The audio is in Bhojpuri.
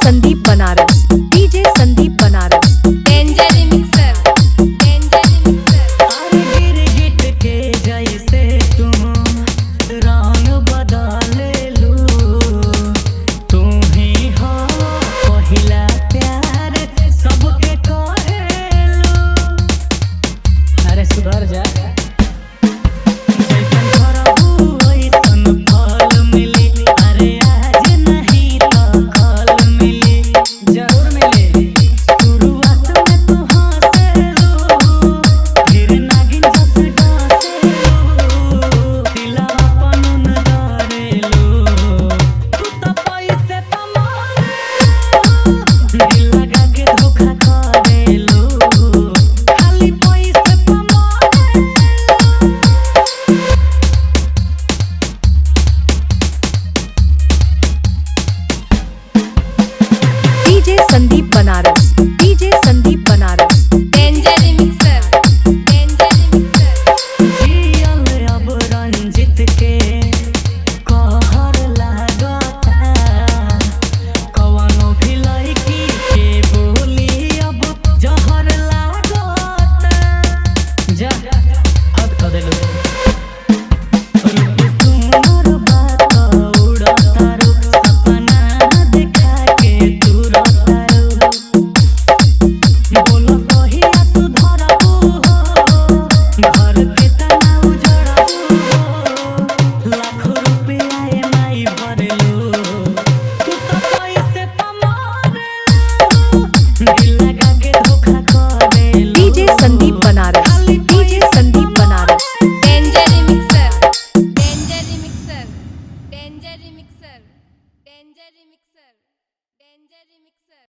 Sandeep Banaras, DJ Sandeep Banaras. Danger remixer, danger remixer. गिर गिट के जैसे तुम रंग बदले लू, तुम ही हो पहिला प्यार सबके कहेलू। अरे सुधर जा। जैसन करबू वैसन फल मिली, अरे आज नहीं तो कल मिली, जरूर मिली। शुरुआत में तू हंसेलू, फिर नागिन जस डसेलू, दिलवा पनुन धरेलू, तू तो पैसे कमालेलू, दिल लगा के धोखा करेलू, खाली पैसे कमालेलू। DJ Sandeep Banaras, DJ Sandeep Banaras. Danger remixer, danger remixer. जियल अब रंजित के कहर लागता, कवनो भी लड़की के बोली अब जहर लागता। जा हद कर देलू। सुनर बात उड़तारू, सपना देखा के तुरतारू, बोलो कहिया सुधरबू हो, घर के तना उजड़बू हो, लाखों रुपया एमाई भरेलू, तू तो पैसे कमालेलू, दिल लगा के धोखा करेलू। DJ Sandeep Banaras, DJ Sandeep Banaras. Danger remixer, danger remixer, danger remixer, danger remixer, danger remixer.